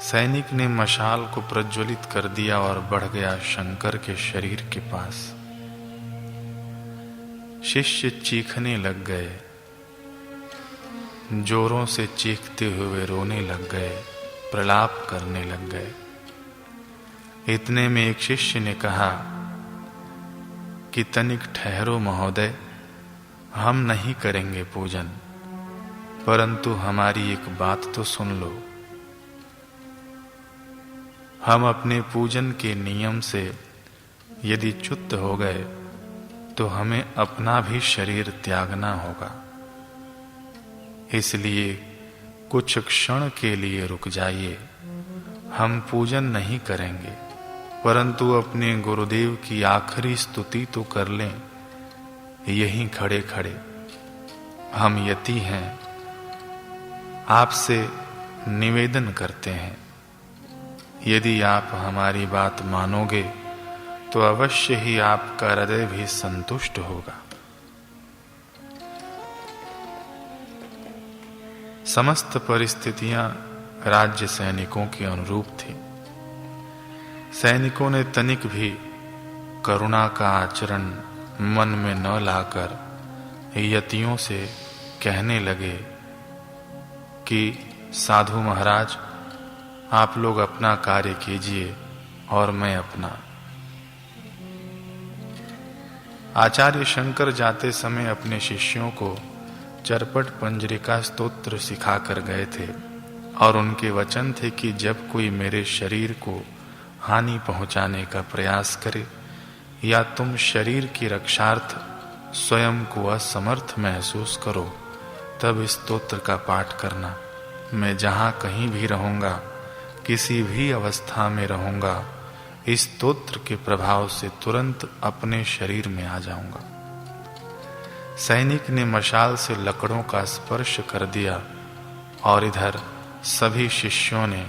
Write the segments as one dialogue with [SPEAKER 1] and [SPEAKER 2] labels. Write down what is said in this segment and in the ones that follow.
[SPEAKER 1] सैनिक ने मशाल को प्रज्वलित कर दिया और बढ़ गया शंकर के शरीर के पास। शिष्य चीखने लग गए, जोरों से चीखते हुए रोने लग गए, प्रलाप करने लग गए। इतने में एक शिष्य ने कहा कि तनिक ठहरो महोदय, हम नहीं करेंगे पूजन, परंतु हमारी एक बात तो सुन लो। हम अपने पूजन के नियम से यदि च्युत हो गए तो हमें अपना भी शरीर त्यागना होगा। इसलिए कुछ क्षण के लिए रुक जाइए। हम पूजन नहीं करेंगे, परंतु अपने गुरुदेव की आखिरी स्तुति तो कर लें, यहीं खड़े खड़े। हम यति हैं, आपसे निवेदन करते हैं, यदि आप हमारी बात मानोगे तो अवश्य ही आपका हृदय भी संतुष्ट होगा। समस्त परिस्थितियां राज्य सैनिकों के अनुरूप थी। सैनिकों ने तनिक भी करुणा का आचरण मन में न लाकर यतियों से कहने लगे कि साधु महाराज, आप लोग अपना कार्य कीजिए और मैं अपना। आचार्य शंकर जाते समय अपने शिष्यों को चरपट पंजरिका स्तोत्र सिखाकर गए थे और उनके वचन थे कि जब कोई मेरे शरीर को हानि पहुंचाने का प्रयास करे या तुम शरीर की रक्षार्थ स्वयं को असमर्थ महसूस करो, तब इस स्तोत्र का पाठ करना। मैं जहां कहीं भी रहूंगा, किसी भी अवस्था में रहूंगा, इस स्तोत्र के प्रभाव से तुरंत अपने शरीर में आ जाऊंगा। सैनिक ने मशाल से लकड़ों का स्पर्श कर दिया और इधर सभी शिष्यों ने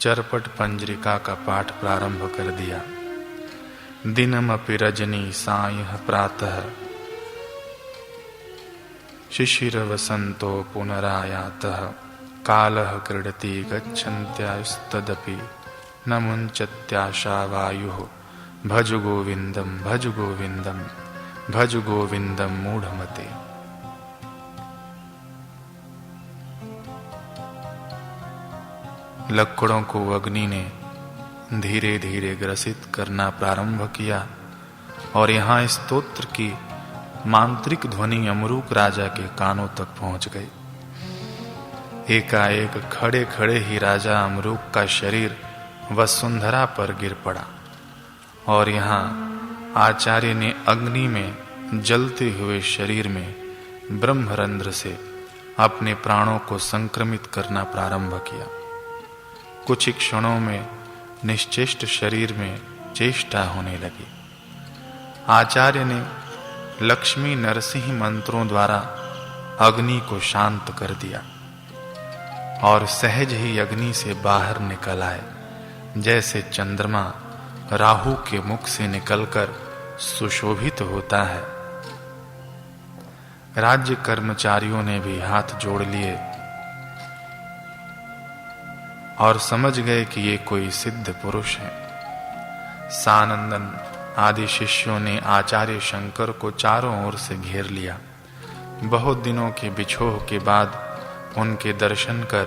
[SPEAKER 1] चरपट पंजरिका का पाठ प्रारंभ कर दिया। दिनमपि रजनी सायं प्रातः शिशिर वसंतो पुनरायातः कालः क्रीडति गच्छन्त्यास्तदपि न मुञ्चत्याशा वायुः भज गोविंदम भज गोविंदम भज गोविंदम मूढ़मते। लकड़ों को अग्नि ने धीरे धीरे ग्रसित करना प्रारंभ किया और यहाँ स्तोत्र की मांत्रिक ध्वनि अमरूक राजा के कानों तक पहुंच गई। एकाएक खड़े खड़े ही राजा अमरूक का शरीर वसुंधरा पर गिर पड़ा और यहाँ आचार्य ने अग्नि में जलते हुए शरीर में ब्रह्मरंध्र से अपने प्राणों को संक्रमित करना प्रारंभ किया। कुछ क्षणों में निश्चेष्ट शरीर में चेष्टा होने लगी। आचार्य ने लक्ष्मी नरसिंह मंत्रों द्वारा अग्नि को शांत कर दिया और सहज ही अग्नि से बाहर निकल आए, जैसे चंद्रमा राहु के मुख से निकलकर सुशोभित होता है। राज्य कर्मचारियों ने भी हाथ जोड़ लिए और समझ गए कि ये कोई सिद्ध पुरुष है। सानंदन आदि शिष्यों ने आचार्य शंकर को चारों ओर से घेर लिया। बहुत दिनों के बिछोह के बाद उनके दर्शन कर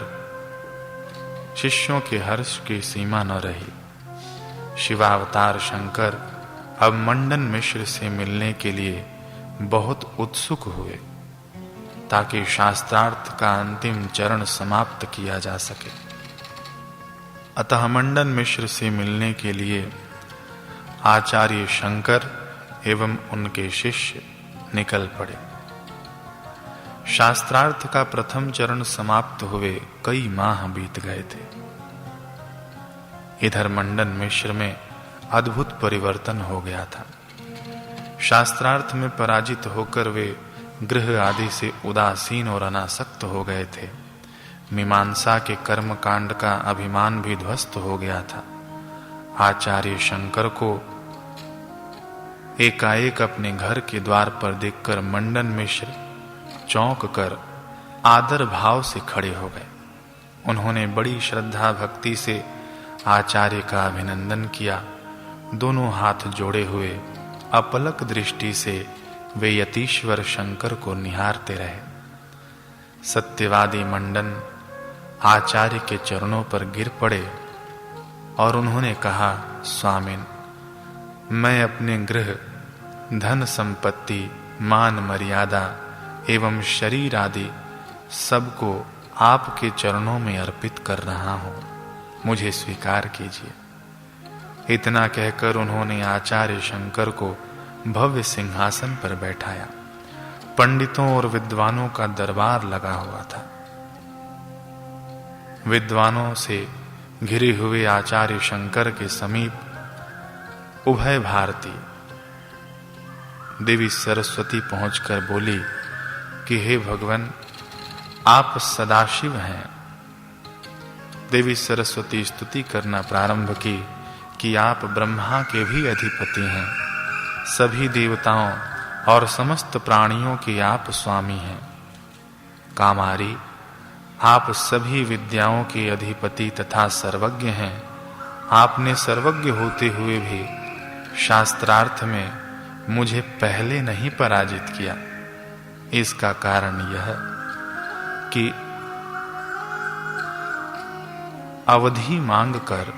[SPEAKER 1] शिष्यों के हर्ष की सीमा न रही। शिवावतार शंकर अब मंडन मिश्र से मिलने के लिए बहुत उत्सुक हुए ताकि शास्त्रार्थ का अंतिम चरण समाप्त किया जा सके। अतः मंडन मिश्र से मिलने के लिए आचार्य शंकर एवं उनके शिष्य निकल पड़े। शास्त्रार्थ का प्रथम चरण समाप्त हुए कई माह बीत गए थे। इधर मंडन मिश्र में अद्भुत परिवर्तन हो गया था। शास्त्रार्थ में पराजित होकर वे गृह आदि से उदासीन और अनासक्त हो गए थे। मीमांसा के कर्म कांड का अभिमान भी ध्वस्त हो गया था। आचार्य शंकर को एकाएक अपने घर के द्वार पर देखकर मंडन मिश्र चौंक कर आदर भाव से खड़े हो गए उन्होंने बड़ी श्रद्धा भक्ति से आचार्य का अभिनंदन किया। दोनों हाथ जोड़े हुए अपलक दृष्टि से वे यतीश्वर शंकर को निहारते रहे। सत्यवादी मंडन आचार्य के चरणों पर गिर पड़े और उन्होंने कहा, स्वामिन, मैं अपने गृह, धन संपत्ति, मान मर्यादा एवं शरीर आदि सबको आपके चरणों में अर्पित कर रहा हूं, मुझे स्वीकार कीजिए। इतना कहकर उन्होंने आचार्य शंकर को भव्य सिंहासन पर बैठाया। पंडितों और विद्वानों का दरबार लगा हुआ था। विद्वानों से घिरे हुए आचार्य शंकर के समीप उभय भारती देवी सरस्वती पहुंचकर बोली कि हे भगवान, आप सदाशिव हैं। देवी सरस्वती स्तुति करना प्रारंभ की कि आप ब्रह्मा के भी अधिपति हैं, सभी देवताओं और समस्त प्राणियों के आप स्वामी हैं। कामारी, आप सभी विद्याओं के अधिपति तथा सर्वज्ञ हैं। आपने सर्वज्ञ होते हुए भी शास्त्रार्थ में मुझे पहले नहीं पराजित किया। इसका कारण यह कि अवधि मांगकर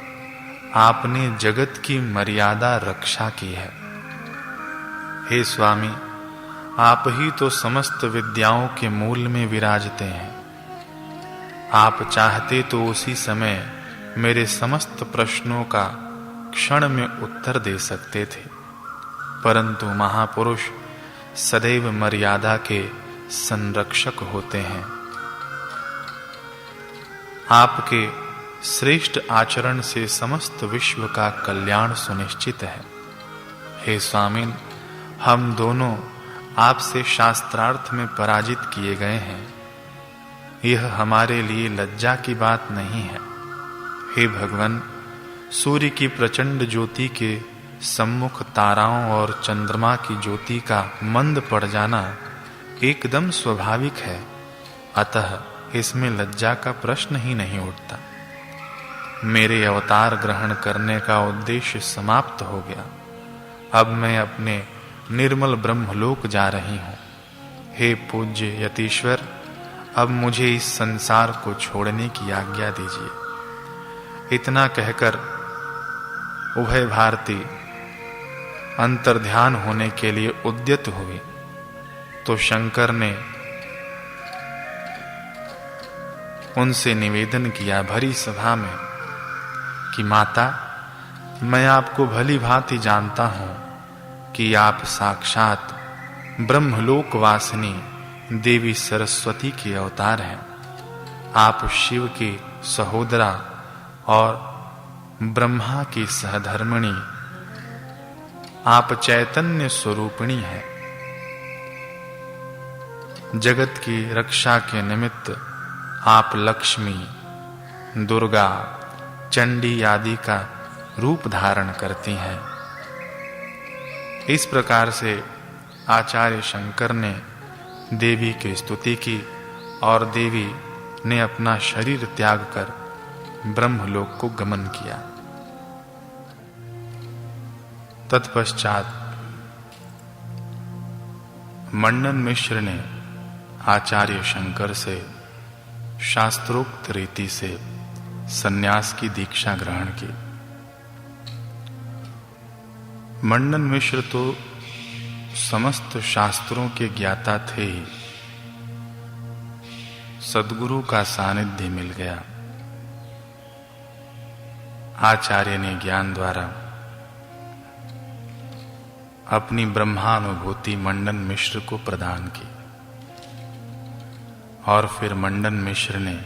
[SPEAKER 1] आपने जगत की मर्यादा रक्षा की है। हे स्वामी, आप ही तो समस्त विद्याओं के मूल में विराजते हैं। आप चाहते तो उसी समय मेरे समस्त प्रश्नों का क्षण में उत्तर दे सकते थे, परंतु महापुरुष सदैव मर्यादा के संरक्षक होते हैं। आपके श्रेष्ठ आचरण से समस्त विश्व का कल्याण सुनिश्चित है। हे स्वामिन, हम दोनों आपसे शास्त्रार्थ में पराजित किए गए हैं। यह हमारे लिए लज्जा की बात नहीं है। हे भगवान, सूर्य की प्रचंड ज्योति के सम्मुख ताराओं और चंद्रमा की ज्योति का मंद पड़ जाना एकदम स्वाभाविक है, अतः इसमें लज्जा का प्रश्न ही नहीं उठता। मेरे अवतार ग्रहण करने का उद्देश्य समाप्त हो गया। अब मैं अपने निर्मल ब्रह्मलोक जा रही हूँ। हे पूज्य यतीश्वर, अब मुझे इस संसार को छोड़ने की आज्ञा दीजिए। इतना कहकर उभय भारती अंतर्ध्यान होने के लिए उद्यत हुए तो शंकर ने उनसे निवेदन किया भरी सभा में कि माता, मैं आपको भली भांति जानता हूं कि आप साक्षात ब्रह्मलोक वासिनी देवी सरस्वती के अवतार हैं। आप शिव की सहोदरा और ब्रह्मा की सहधर्मिणी, आप चैतन्य स्वरूपिणी हैं। जगत की रक्षा के निमित्त आप लक्ष्मी, दुर्गा, चंडी आदि का रूप धारण करती हैं। इस प्रकार से आचार्य शंकर ने देवी की स्तुति की और देवी ने अपना शरीर त्याग कर ब्रह्मलोक को गमन किया। तत्पश्चात मंडन मिश्र ने आचार्य शंकर से शास्त्रोक्त रीति से सन्यास की दीक्षा ग्रहण की। मंडन मिश्र तो समस्त शास्त्रों के ज्ञाता थे ही। सद्गुरु का सानिध्य मिल गया। आचार्य ने ज्ञान द्वारा अपनी ब्रह्मानुभूति मंडन मिश्र को प्रदान की और फिर मंडन मिश्र ने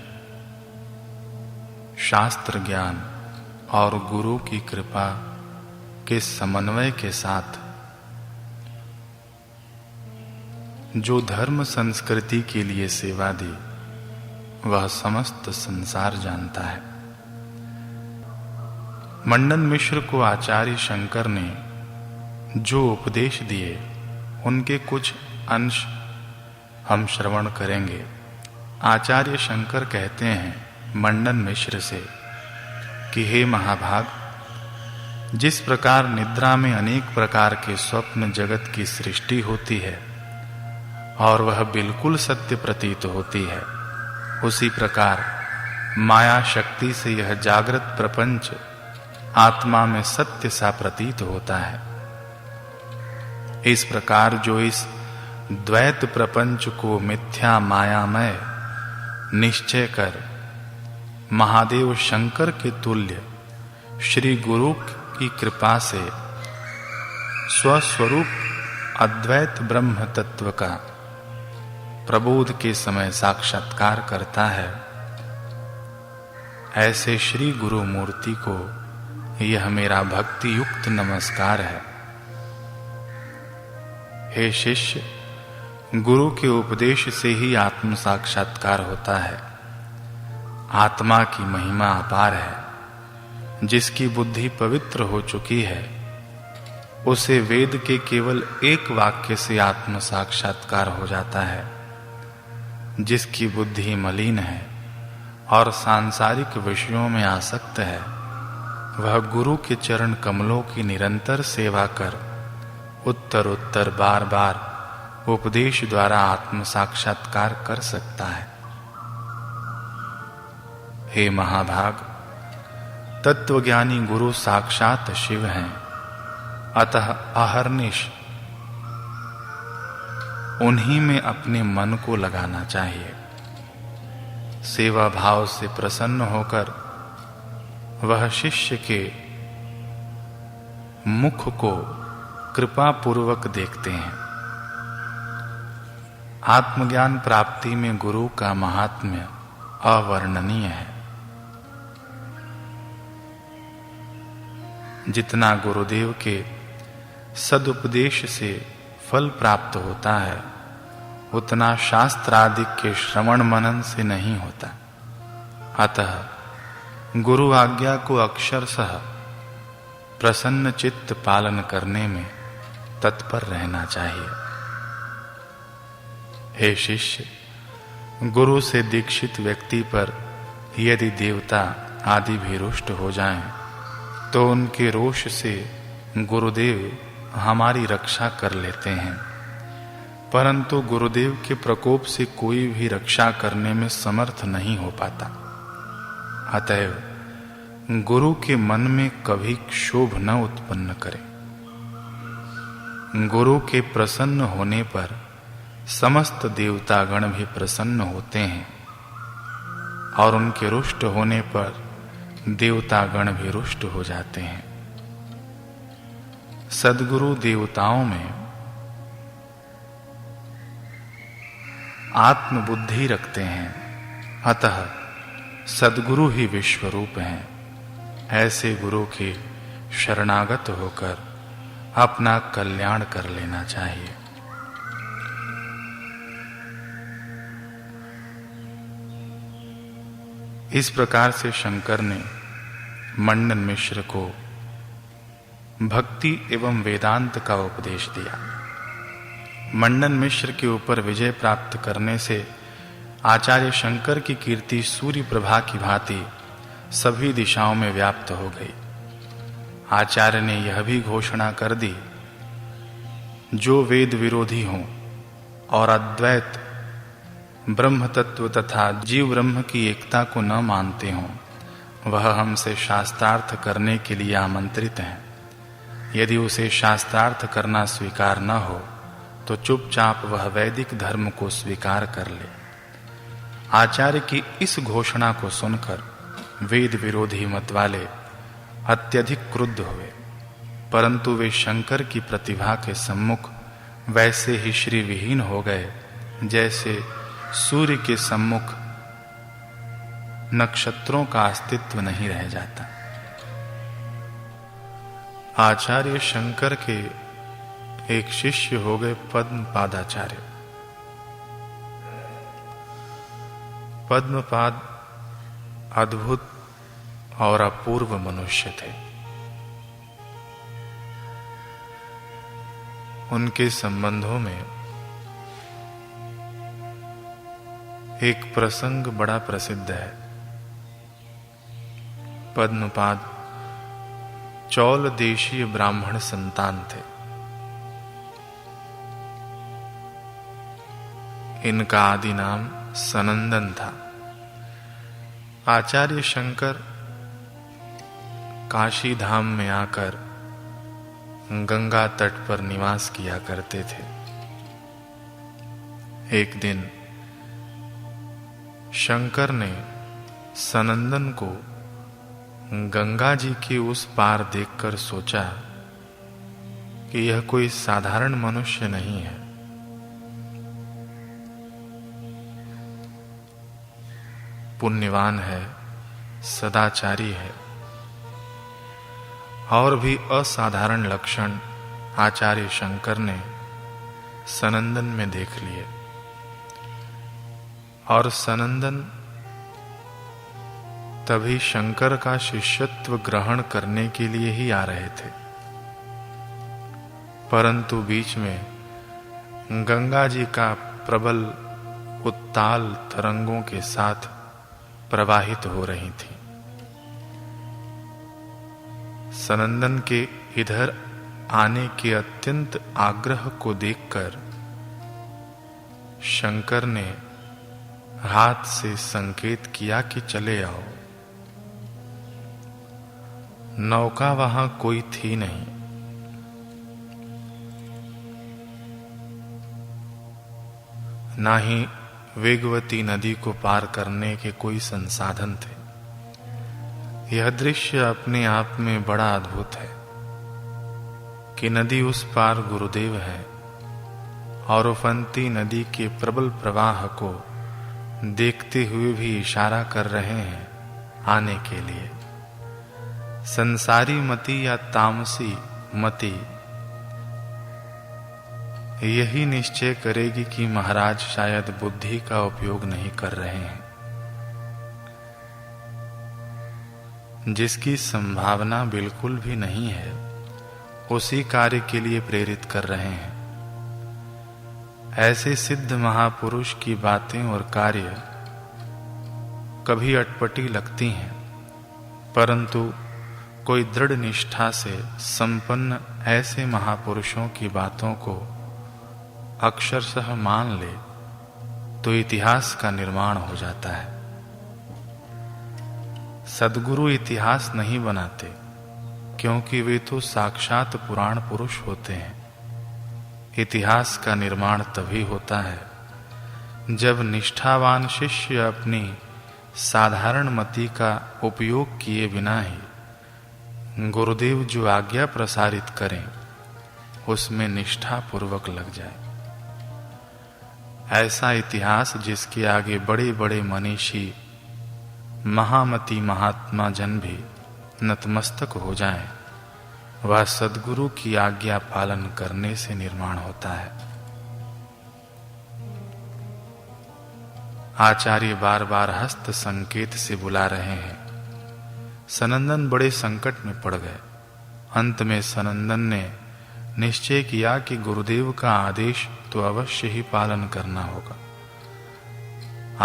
[SPEAKER 1] शास्त्र ज्ञान और गुरु की कृपा के समन्वय के साथ जो धर्म संस्कृति के लिए सेवा दी, वह समस्त संसार जानता है। मंडन मिश्र को आचार्य शंकर ने जो उपदेश दिए, उनके कुछ अंश हम श्रवण करेंगे। आचार्य शंकर कहते हैं, मंडन मिश्र से कि हे महाभाग, जिस प्रकार निद्रा में अनेक प्रकार के स्वप्न जगत की सृष्टि होती है और वह बिल्कुल सत्य प्रतीत होती है, उसी प्रकार माया शक्ति से यह जागृत प्रपंच आत्मा में सत्य सा प्रतीत होता है। इस प्रकार जो इस द्वैत प्रपंच को मिथ्या मायामय निश्चय कर महादेव शंकर के तुल्य श्री गुरु की कृपा से स्वस्वरूप अद्वैत ब्रह्म तत्व का प्रबोध के समय साक्षात्कार करता है, ऐसे श्री गुरु मूर्ति को यह मेरा भक्ति युक्त नमस्कार है। हे शिष्य, गुरु के उपदेश से ही आत्म साक्षात्कार होता है। आत्मा की महिमा अपार है। जिसकी बुद्धि पवित्र हो चुकी है, उसे वेद के केवल एक वाक्य से आत्म साक्षात्कार हो जाता है। जिसकी बुद्धि मलिन है और सांसारिक विषयों में आसक्त है, वह गुरु के चरण कमलों की निरंतर सेवा कर उत्तर उत्तर बार बार उपदेश द्वारा आत्म साक्षात्कार कर सकता है। हे महाभाग, तत्वज्ञानी गुरु साक्षात शिव हैं, अतः अहर्निश उन्हीं में अपने मन को लगाना चाहिए। सेवा भाव से प्रसन्न होकर वह शिष्य के मुख को कृपा पूर्वक देखते हैं। आत्मज्ञान प्राप्ति में गुरु का महात्म्य अवर्णनीय है। जितना गुरुदेव के सदुपदेश से फल प्राप्त होता है, उतना शास्त्रादि के श्रवण मनन से नहीं होता। अतः गुरु आज्ञा को अक्षरशः प्रसन्न चित्त पालन करने में तत्पर रहना चाहिए। हे शिष्य, गुरु से दीक्षित व्यक्ति पर यदि देवता आदि भी रुष्ट हो जाएं, तो उनके रोष से गुरुदेव हमारी रक्षा कर लेते हैं, परंतु गुरुदेव के प्रकोप से कोई भी रक्षा करने में समर्थ नहीं हो पाता। अतएव गुरु के मन में कभी क्षोभ न उत्पन्न करे। गुरु के प्रसन्न होने पर समस्त देवतागण भी प्रसन्न होते हैं और उनके रुष्ट होने पर देवतागण भी रुष्ट हो जाते हैं। सद्गुरु देवताओं में आत्मबुद्धि रखते हैं, अतः सद्गुरु ही विश्वरूप हैं। ऐसे गुरु के शरणागत होकर अपना कल्याण कर लेना चाहिए। इस प्रकार से शंकर ने मंडन मिश्र को भक्ति एवं वेदांत का उपदेश दिया। मंडन मिश्र के ऊपर विजय प्राप्त करने से आचार्य शंकर की कीर्ति सूर्य प्रभा की भांति सभी दिशाओं में व्याप्त हो गई। आचार्य ने यह भी घोषणा कर दी, जो वेद विरोधी हों और अद्वैत ब्रह्म तत्व तथा जीव ब्रह्म की एकता को न मानते हों, वह हमसे शास्त्रार्थ करने के लिए आमंत्रित हैं। यदि उसे शास्त्रार्थ करना स्वीकार न हो, तो चुपचाप वह वैदिक धर्म को स्वीकार कर ले। आचार्य की इस घोषणा को सुनकर वेद विरोधी मत वाले अत्यधिक क्रुद्ध हुए, परंतु वे शंकर की प्रतिभा के सम्मुख वैसे ही श्री विहीन हो गए, जैसे सूर्य के सम्मुख नक्षत्रों का अस्तित्व नहीं रह जाता। आचार्य शंकर के एक शिष्य हो गए पद्मपादाचार्य। पद्मपाद अद्भुत और अपूर्व मनुष्य थे। उनके संबंधों में एक प्रसंग बड़ा प्रसिद्ध है। पद्मपाद चौल देशीय ब्राह्मण संतान थे। इनका आदि नाम सनंदन था। आचार्य शंकर काशी धाम में आकर गंगा तट पर निवास किया करते थे। एक दिन शंकर ने सनंदन को गंगा जी के उस पार देखकर सोचा कि यह कोई साधारण मनुष्य नहीं है। पुण्यवान है, सदाचारी है। और भी असाधारण लक्षण आचार्य शंकर ने सनंदन में देख लिए। और सनंदन तभी शंकर का शिष्यत्व ग्रहण करने के लिए ही आ रहे थे, परंतु बीच में गंगा जी का प्रबल उत्ताल तरंगों के साथ प्रवाहित हो रही थी। सनंदन के इधर आने के अत्यंत आग्रह को देखकर शंकर ने हाथ से संकेत किया कि चले आओ। नौका वहां कोई थी नहीं। ना ही वेगवती नदी को पार करने के कोई संसाधन थे। यह दृश्य अपने आप में बड़ा अद्भुत है कि नदी उस पार गुरुदेव है और उफनती नदी के प्रबल प्रवाह को देखते हुए भी इशारा कर रहे हैं आने के लिए। संसारी मति या तामसी मति यही निश्चय करेगी कि महाराज शायद बुद्धि का उपयोग नहीं कर रहे हैं। जिसकी संभावना बिल्कुल भी नहीं है, उसी कार्य के लिए प्रेरित कर रहे हैं। ऐसे सिद्ध महापुरुष की बातें और कार्य कभी अटपटी लगती हैं, परंतु कोई दृढ़ निष्ठा से संपन्न ऐसे महापुरुषों की बातों को अक्षरशः मान ले तो इतिहास का निर्माण हो जाता है। सद्गुरु इतिहास नहीं बनाते, क्योंकि वे तो साक्षात पुराण पुरुष होते हैं। इतिहास का निर्माण तभी होता है जब निष्ठावान शिष्य अपनी साधारण मति का उपयोग किए बिना ही गुरुदेव जो आज्ञा प्रसारित करें उसमें निष्ठा पूर्वक लग जाए। ऐसा इतिहास जिसके आगे बड़े बड़े मनीषी महामती महात्मा जन भी नतमस्तक हो जाएं, वह सद्गुरु की आज्ञा पालन करने से निर्माण होता है। आचार्य बार बार हस्त संकेत से बुला रहे हैं। सनंदन बड़े संकट में पड़ गए। अंत में सनंदन ने निश्चय किया कि गुरुदेव का आदेश तो अवश्य ही पालन करना होगा।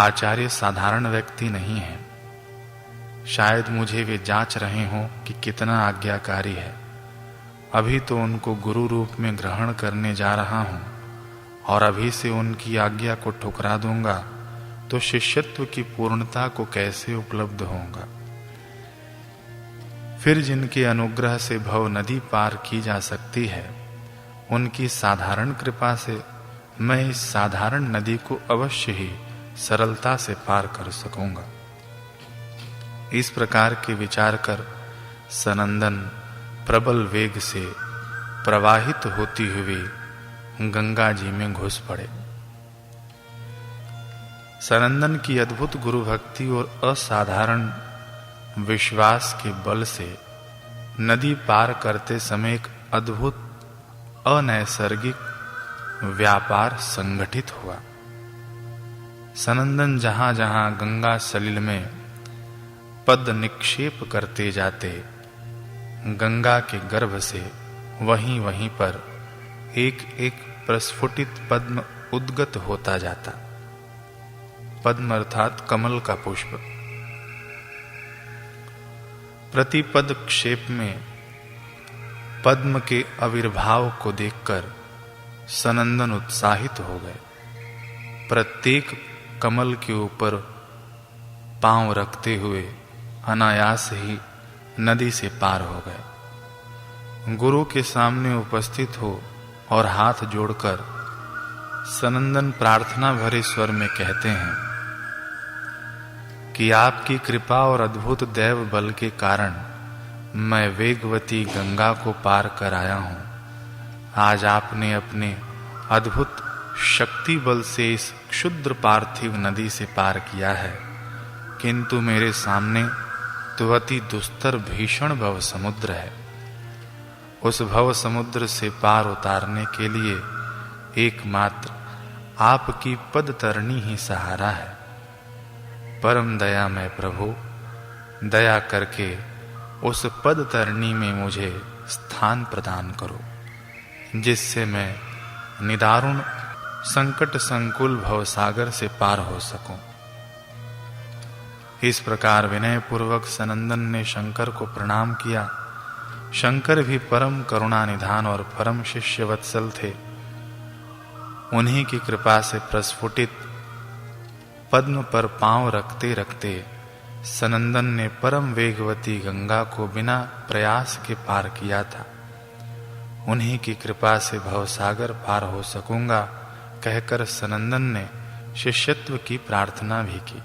[SPEAKER 1] आचार्य साधारण व्यक्ति नहीं है। शायद मुझे वे जांच रहे हों कि कितना आज्ञाकारी है। अभी तो उनको गुरु रूप में ग्रहण करने जा रहा हूं और अभी से उनकी आज्ञा को ठुकरा दूंगा तो शिष्यत्व की पूर्णता को कैसे उपलब्ध होगा। फिर जिनके अनुग्रह से भव नदी पार की जा सकती है, उनकी साधारण कृपा से मैं इस साधारण नदी को अवश्य ही सरलता से पार कर सकूंगा। इस प्रकार के विचार कर सनंदन प्रबल वेग से प्रवाहित होती हुई गंगा जी में घुस पड़े। सनंदन की अद्भुत गुरु भक्ति और असाधारण विश्वास के बल से नदी पार करते समय एक अद्भुत अनैसर्गिक व्यापार संगठित हुआ। सनंदन जहां जहां गंगा सलिल में पद निक्षेप करते जाते, गंगा के गर्भ से वहीं वहीं पर एक एक प्रस्फुटित पद्म उद्गत होता जाता। पद्म अर्थात कमल का पुष्प। प्रतिपद क्षेप में पद्म के आविर्भाव को देखकर सनंदन उत्साहित हो गए। प्रत्येक कमल के ऊपर पांव रखते हुए अनायास ही नदी से पार हो गए। गुरु के सामने उपस्थित हो और हाथ जोड़कर सनंदन प्रार्थना भरे स्वर में कहते हैं कि आपकी कृपा और अद्भुत दैव बल के कारण मैं वेगवती गंगा को पार कर आया हूं। आज आपने अपने अद्भुत शक्ति बल से इस क्षुद्र पार्थिव नदी से पार किया है, किंतु मेरे सामने तो अति दुस्तर भीषण भव समुद्र है। उस भव समुद्र से पार उतारने के लिए एकमात्र आपकी पद तरणी ही सहारा है। परम दयामय प्रभु, दया करके उस पद तरणी में मुझे स्थान प्रदान करो, जिससे मैं निदारुण संकट संकुल भवसागर से पार हो सकूं। इस प्रकार विनय पूर्वक सनंदन ने शंकर को प्रणाम किया। शंकर भी परम करुणा निधान और परम शिष्य वत्सल थे। उन्हीं की कृपा से प्रस्फुटित पद्म पर पांव रखते रखते सनंदन ने परम वेगवती गंगा को बिना प्रयास के पार किया था। उन्हीं की कृपा से भवसागर पार हो सकूंगा कहकर सनंदन ने शिष्यत्व की प्रार्थना भी की।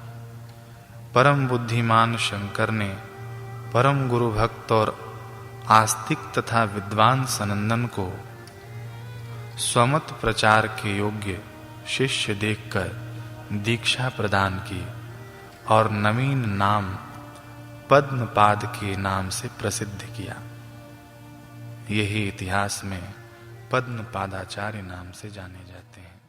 [SPEAKER 1] परम बुद्धिमान शंकर ने परम गुरु भक्त और आस्तिक तथा विद्वान सनंदन को स्वमत प्रचार के योग्य शिष्य देखकर दीक्षा प्रदान की और नवीन नाम पद्मपाद के नाम से प्रसिद्ध किया। यही इतिहास में पद्मपादाचार्य नाम से जाने जाते हैं।